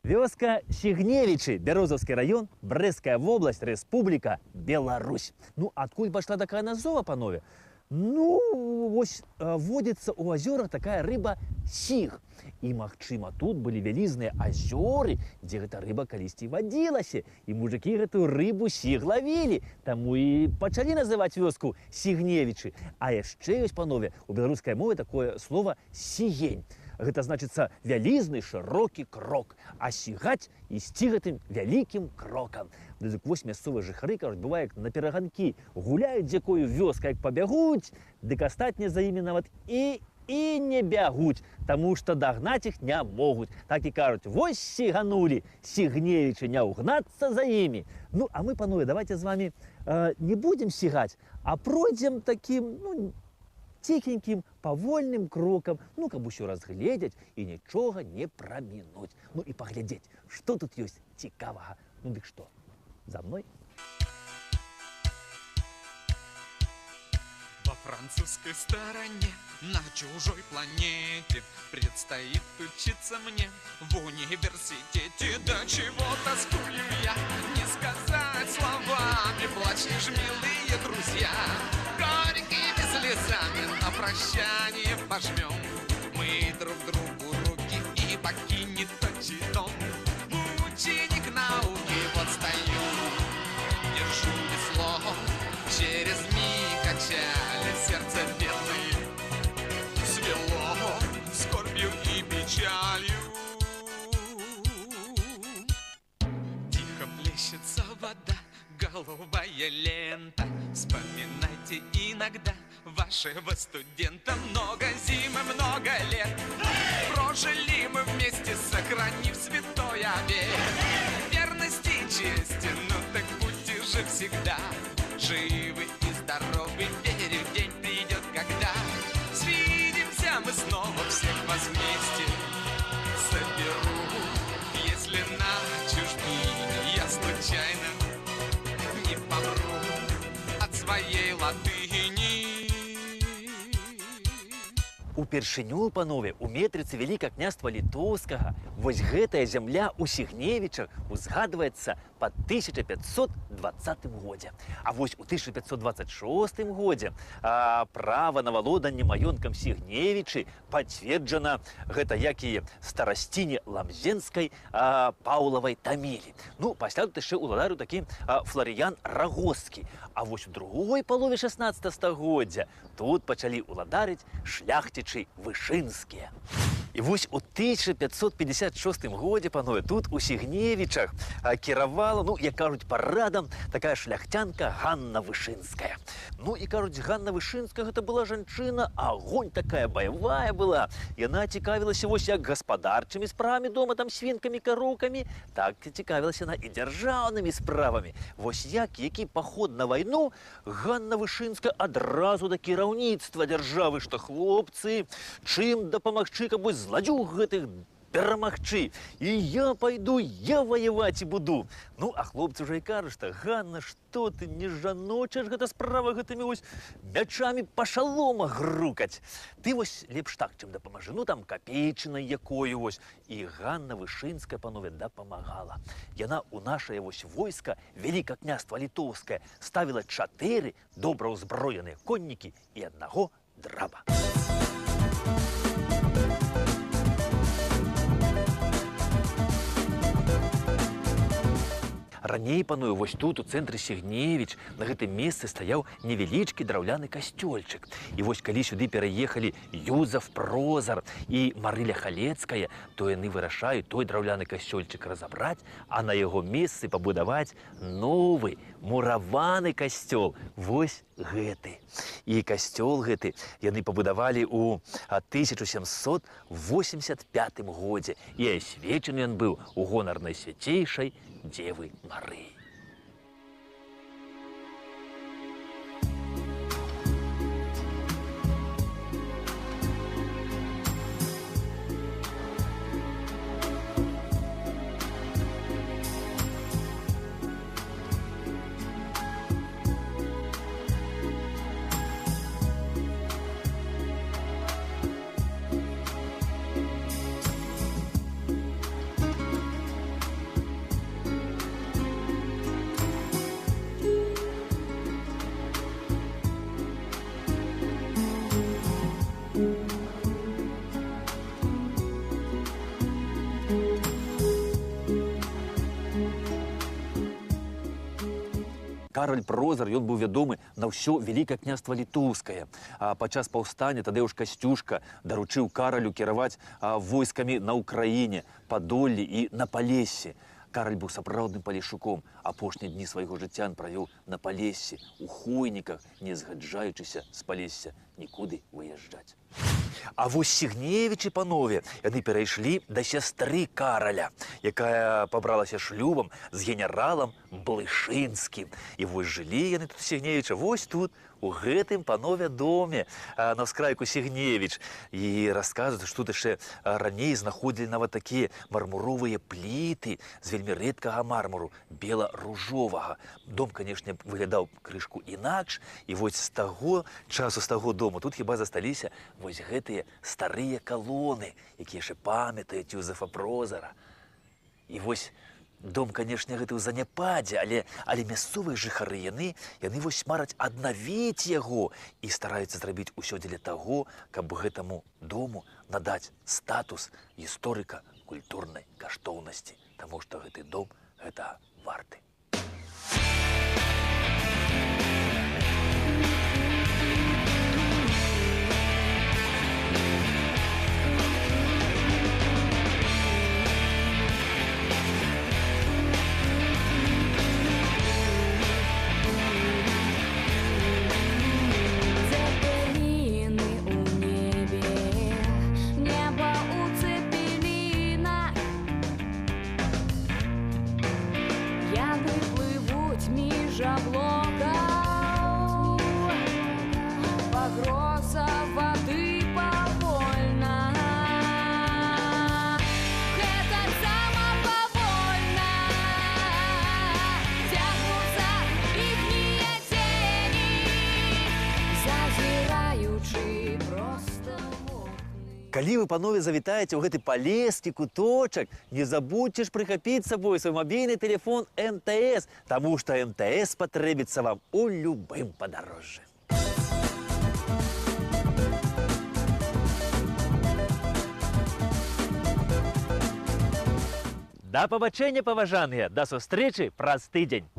Вёска Сігневічы, Бярозаўскі раён, Брэсцкая вобласць, Рэспубліка, Беларусь. Ну, адкуль пашла такая назова, панове? Ну, вось водзіцца ў азёрах такая рыба сіг. І, магчыма, тут былі вялізныя азёры, дзе гэта рыба калісьці вадзілася. І мужыкі гэтую рыбу сіг лавілі. Таму і пачалі называць вёску Сігневічы. А яшчэ ёсць, панове, у беларускай мове такое слова сігень. Гэта значыцца вялізны шырокі крок, а сігаць ісці гэтым вялікім крокам. Дык вось мясцовыя жыхары, кажуць, бывае, як на пераганкі гуляюць з якою вёскай, як пабягуць, дык астатнія за імі нават і не бягуць, таму што дагнаць іх не могуць. Так і кажуць, вось сіганулі, Сігневічы, не ўгнацца за імі. Ну, а мы, панове, давайте з вамі не будзем сігаць, а пройдзем такім, ціхенькім, павольным крокам, каб усё разгледзець і нічога не прамінуць. Ну і паглядзець, што тут ёсць цікавага. Ну дык што, за мной? Во французской стороне, на чужой планете, предстоит учиться мне в университете. До чего тоскую я, не сказать словами, плачь, милые друзья. Горькими слезами на прощание пожмем мы друг другу руки и покинет отчий дом. Ученик науки, вот стою, держу весло, через миг качали сердце бедное, свело скорбью и печалью. Тихо плещется вода, голубая лента. Вспоминайте иногда вашего студента. Много зим и много лет прожили мы вместе, сохранив святой обет верности и чести. Ну так будьте же всегда живы и здоровы, верю, день придет, когда свидимся мы снова, всех вас вместе соберу. Если на чужбине я случайно не помру от своей латыни. Упершыню, панове, у метрыцы Вялікага княства Літоўскага вось гэтая зямля ў Сігневічах узгадваецца па 1520 годзе. А вось у 1526 годзе права на валоданне маёнткам Сігневічы пацверджана гэта як і старасціне Ламзенскай Паўлавай Тамілі. Ну, пасля тут яшчэ ўладарыў такі Фларыян Рагосцкі. А вось у другой палове 16 стагоддзя тут пачалі ўладарыць шляхцічы вышынскія. І вось у 1556 годзе, панове, тут у Сігневічах кіравала, як кажуць, парадам такая шляхцянка Ганна Вышынская. Ну і кажуць, Ганна Вышынская гэта была жанчына, агонь такая баявая была. Яна цікавілася вось як гаспадарчымі справамі дома, там свінкамі, кароўкамі, так цікавілася яна і дзяржаўнымі справамі. Вось які паход на вайну, Ганна Вышынская адразу да кіраўніцтва дзяржавы, што хлопцы, чым дапамагчы, каб вось зладзюг гэтых перамагчы. І я пайду, я ваяваць і буду. Ну, а хлопцы ўжо і кажуць, што Ганна, што ты, не жаночая ж гэта справа гэтымі вось мячамі па шаломах грукаць. Ты вось лепш так, чым дапамажы, там капейчынай якою вось. І Ганна Вышынская, панове, дапамагала. Яна ў нашае вось войска Вялікага княства Літоўскае ставіла 4 добра ўзброеныя коннікі і 1 драба. Раней, панове, вось тут, у цэнтры Сігневіч, на гэтым месцы стаяў невялічкі драўляны касцёльчык. І вось калі сюды пераехалі Юзаф Прозар і Марыля Халецкая, то яны вырашаюць той драўляны касцёльчык разабраць, а на яго месцы пабудаваць новы мураваны касцёл, вось гэты. І касцёл гэты яны пабудавалі ў 1785 годзе, і асвечаны ён быў у гонар найсвяцейшай Девы Марыі. Кароль Прозар, ён быў вядомы на ўсё Вялікае княства Літоўскае. А падчас паўстання Тадзеуш Касцюшка даручыў Каралю кіраваць войскамі на Ўкраіне, Падоллі і на Палессі. Караль быў сапраўдным палешуком. Апошнія дні свайго жыцця ён правёў на Палессі, у хойніках, не згаджаючыся з Палесся нікуды выязджаць. А вось Сігневічы панове, яны перайшлі да сястры Караля, якая пабралася шлюбам з генералам Блышынскім. І вось жылі яны тут Сігневіча, вось тут, у гэтым панове доме, на ўскрайку Сігневіч. І расказваюць, што тут яшчэ раней знаходзілі нават такія мармуровыя пліты з вельмі рэдкага мармуру, бела-ружовага. Дом, канешне, выглядаў крышку інакш, і вось з таго часу, з таго дому тут хіба засталіся вось гэтыя старыя калоны, якія яшчэ памятаюць Юзефа Прозара. І вось дом, канешне, гэты ў заняпадзе, але мясцовыя жыхары яны вось мараць аднавіць яго і стараюцца зрабіць усё дзеля таго, каб гэтаму дому надаць статус гісторыка-культурнай каштоўнасці, таму што гэты дом гэтага варты. Калі вы, панове, завітаеце ў гэты палескі куточак, не забудьце ж прыхапіць з сабой свой мабільны тэлефон МТС, таму што МТС патрэбіцца вам у любым падарожжы. Да пабачэння, паважаныя, да сустрэчы праз тыдзень.